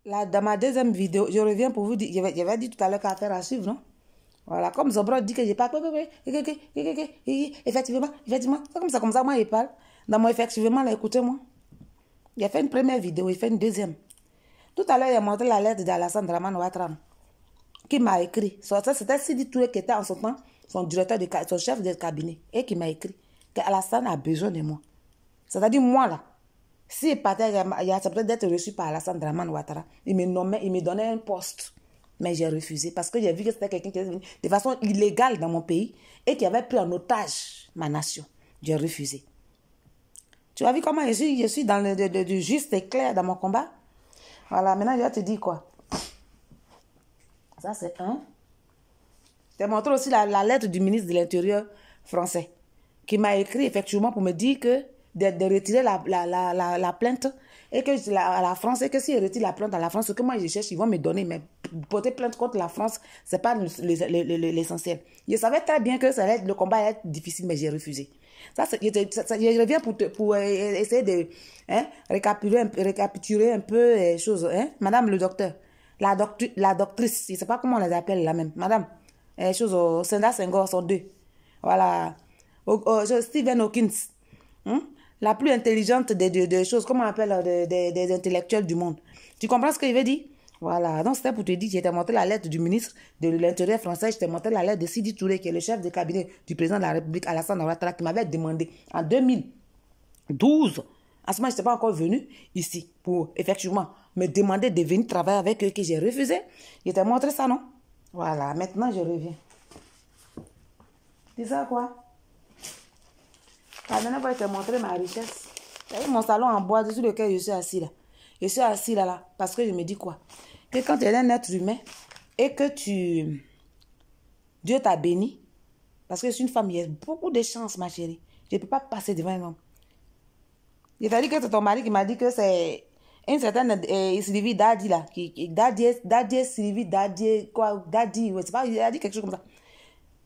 Là, dans ma deuxième vidéo, je reviens pour vous dire, j'avais dit tout à l'heure qu'affaire à suivre, non? Voilà, comme Zobro dit que j'ai pas... Effectivement, c'est comme ça, moi, il parle. Dans mon effectivement, là, écoutez-moi. Il a fait une première vidéo, il fait une deuxième. Tout à l'heure, il a montré la lettre d'Alassane Draman Ouattara qui m'a écrit. C'était Sidi Touré qui était en son temps son chef de cabinet et qui m'a écrit qu'Alassane a besoin de moi. C'est-à-dire, moi, là, s'il partait, il a accepté d'être reçu par Alassane Draman Ouattara. Il me donnait un poste. Mais j'ai refusé parce que j'ai vu que c'était quelqu'un qui était venu de façon illégale dans mon pays et qui avait pris en otage ma nation. J'ai refusé. Tu as vu comment je suis dans le juste et clair dans mon combat? Voilà, maintenant je vais te dire quoi. Ça c'est un. Je t'ai montré aussi la lettre du ministre de l'Intérieur français qui m'a écrit effectivement pour me dire que de retirer la plainte et que à la France, et que s'ils retirent la plainte à la France, ce que moi je cherche, ils vont me donner, mais porter plainte contre la France, c'est pas l'essentiel. Je savais très bien que le combat allait être difficile, mais j'ai refusé. Je reviens pour essayer de récapituler un peu les choses. Hein? Madame le docteur, la doctrice, je ne sais pas comment on les appelle là même. Madame, les choses au Senda Senghor sont deux. Voilà. Stephen Hawkins. La plus intelligente des choses, comment on appelle, des intellectuels du monde. Tu comprends ce que je veux dire? Voilà, donc c'était pour te dire, je t'ai montré la lettre du ministre de l'Intérieur français, je t'ai montré la lettre de Sidi Touré, qui est le chef de cabinet du président de la République, Alassane Ouattara, qui m'avait demandé en 2012, à ce moment, je n'étais pas encore venu ici, pour effectivement me demander de venir travailler avec eux, que j'ai refusé. Je t'ai montré ça, non? Voilà, maintenant je reviens. C'est ça quoi? Maintenant, je vais te montrer ma richesse. C'est mon salon en bois sur lequel je suis assis là. Je suis assis là, parce que je me dis quoi? Que quand tu es un être humain et que Dieu t'a béni, parce que je suis une femme, il y a beaucoup de chance, ma chérie. Je ne peux pas passer devant un homme. Il t'a dit que c'est ton mari qui m'a dit que c'est une certaine Sylvie Dadi là. Dadi, Sylvie Dadi, quoi? Dadi, ouais, c'est pas, il a dit quelque chose comme ça.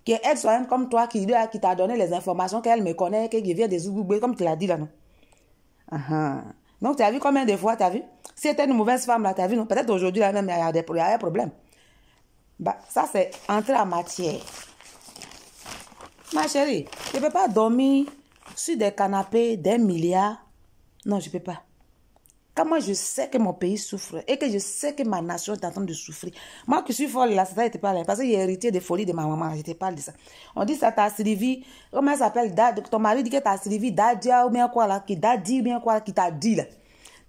Qu'elle soit même comme toi qui t'a donné les informations, qu'elle me connaît, qu'elle vient des Ougoubé, comme tu l'as dit là, non? Donc, tu as vu combien de fois, tu as vu? Si c'était une mauvaise femme là, tu as vu, non? Peut-être aujourd'hui là même, il y a un problème. Bah, ça, c'est entrer en matière. Ma chérie, je ne peux pas dormir sur des canapés des milliards. Non, je ne peux pas. Quand moi, je sais que mon pays souffre et que je sais que ma nation est en train de souffrir. Moi qui suis folle, là, ça n'était pas là. Parce que j'ai hérité des folies de ma maman. Je te parle de ça. On dit ça, t'as Sylvie. Comment elle s'appelle? Ton mari dit que t'as Sylvie Dadia ou bien quoi là. Qui Dadi ou bien quoi là. Qui t'a dit là.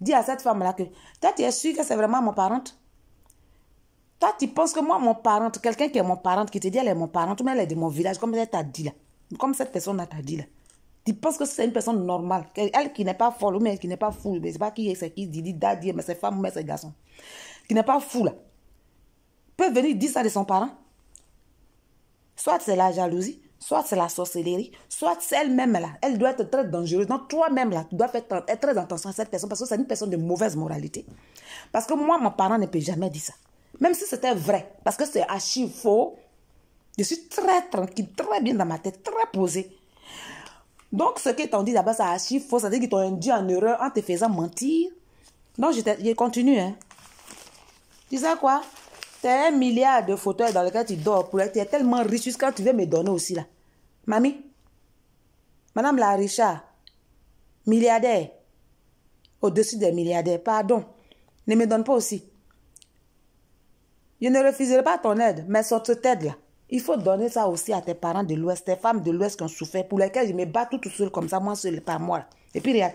Dis à cette femme là que. Toi, tu es sûr que c'est vraiment mon parent? Toi, tu penses que moi, mon parent, quelqu'un qui est mon parent, qui te dit elle est mon parent, mais elle est de mon village, comme elle t'a dit là. Comme cette personne là t'a dit là. Tu penses que c'est une personne normale, elle qui n'est pas folle, mais qui n'est pas fou, mais c'est pas qui c'est qui dit Dadi, mais c'est femme, mais c'est garçon, qui n'est pas fou là, peut venir dire ça de son parent. Soit c'est la jalousie, soit c'est la sorcellerie, soit c'est elle-même là, elle doit être très dangereuse. Donc toi-même là, tu dois être très attention à cette personne parce que c'est une personne de mauvaise moralité. Parce que moi, mon parent ne peut jamais dire ça. Même si c'était vrai, parce que c'est archi faux, je suis très tranquille, très bien dans ma tête, très posée. Donc, ce qu'ils t'ont dit d'abord, c'est archi faux. C'est-à-dire qu'ils t'ont induit en erreur en te faisant mentir. Donc, je continue. Hein. Tu sais quoi? Tu as 1 milliard de fauteuils dans lesquels tu dors. Tu es tellement riche jusqu'à tu veux me donner aussi là. Mamie, Madame la Richard, milliardaire, au-dessus des milliardaires, pardon, ne me donne pas aussi. Je ne refuserai pas ton aide, mais cette aide là. Il faut donner ça aussi à tes parents de l'Ouest, tes femmes de l'Ouest qui ont souffert, pour lesquelles je me bats tout seul comme ça, moi seul, pas moi. Et puis regarde,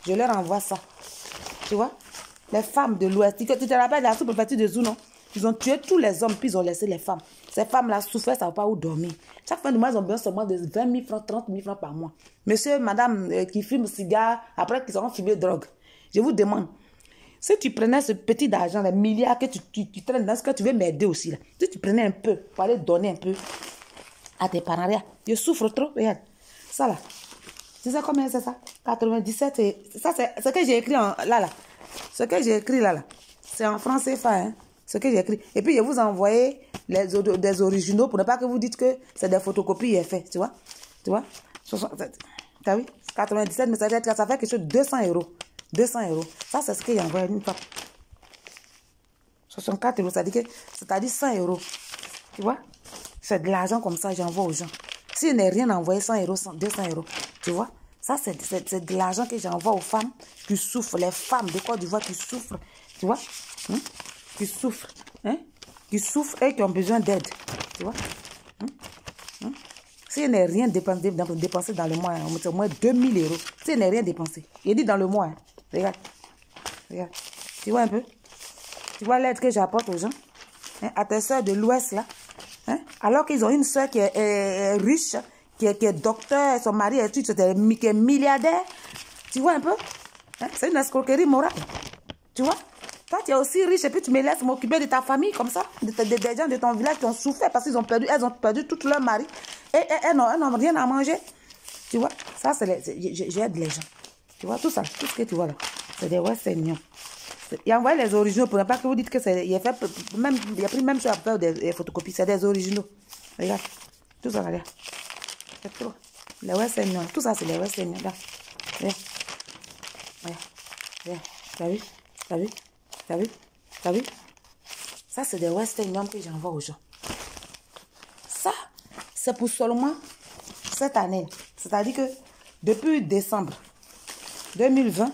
je leur envoie ça. Tu vois? Les femmes de l'Ouest. Tu te rappelles de la sous-préfecture de Zounon? Ils ont tué tous les hommes, puis ils ont laissé les femmes. Ces femmes-là souffraient, ça ne va pas où dormir. Chaque fin de mois, ils ont besoin seulement de 20 000 francs, 30 000 francs par mois. Monsieur, madame qui fume cigare, après qu'ils auront fumé drogue. Je vous demande. Si tu prenais ce petit argent, les milliards que tu traînes dans ce que tu veux m'aider aussi, là. Si tu prenais un peu pour aller donner un peu à tes parents, regarde, je souffre trop, regarde. Ça là, tu sais combien c'est ça? 97, et ça c'est ce que j'ai écrit là. Ce que j'ai écrit là. C'est en français, hein. Ce que j'ai écrit. Et puis je vous ai envoyé des originaux pour ne pas que vous dites que c'est des photocopies effets, tu vois? Tu vois? T'as vu? 97, mais ça fait quelque chose de 200 €. 200 €. Ça, c'est ce qu'il y a envoyé une fois. 64 euros, c'est-à-dire 100 euros. Tu vois? C'est de l'argent comme ça, j'envoie aux gens. Si je n'ai rien envoyé, 100 euros, 200 euros. Tu vois? Ça, c'est de l'argent que j'envoie aux femmes qui souffrent. Les femmes de Côte d'Ivoire qui souffrent. Tu vois? Qui souffrent. Qui souffrent et qui ont besoin d'aide. Tu vois? Si je n'ai rien dépensé dans le mois, c'est au moins 2000 euros. Si je n'ai rien dépensé. Il dit dans le mois. Regarde. Regarde. Tu vois un peu? Tu vois l'aide que j'apporte aux gens? À tes soeurs de l'Ouest, là. Alors qu'ils ont une soeur qui est riche, qui est docteur, son mari est qui est milliardaire. Tu vois un peu? C'est une escroquerie morale. Tu vois? Toi, tu es aussi riche et puis tu me laisses m'occuper de ta famille comme ça, des gens de ton village qui ont souffert parce qu'elles ont perdu tout leur mari et elles n'ont rien à manger. Tu vois? Ça, j'aide les gens. Tu vois, tout ça, tout ce que tu vois là, c'est des Western Union. Il a envoyé les originaux pour ne pas que vous dites que c'est. Il a pris même chose à faire des photocopies. C'est des originaux. Regarde. Tout ça, regarde. C'est trop. Les Western Union. Tout ça, c'est les Western Union. Regarde. Regarde. Regarde. T'as vu? T'as vu? T'as vu? T'as vu? Ça, c'est des Western Union que j'envoie aux gens. Ça, c'est pour seulement cette année. C'est-à-dire que depuis décembre 2020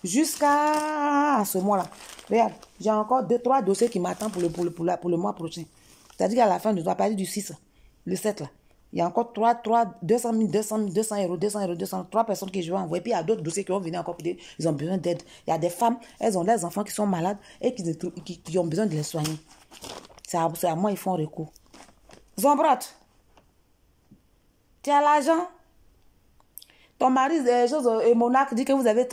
jusqu'à ce mois-là, regarde, j'ai encore 2-3 dossiers qui m'attendent pour le mois prochain. C'est-à-dire qu'à la fin, je dois parler du 6, le 7 là. Il y a encore 200 euros, 3 personnes que je vais envoyer. Puis il y a d'autres dossiers qui vont venir encore. Ils ont besoin d'aide. Il y a des femmes, elles ont des enfants qui sont malades et qui ont besoin de les soigner. C'est à moi ils font recours. Zombrot, tu as l'argent? Ton mari, Monarque, dit que vous avez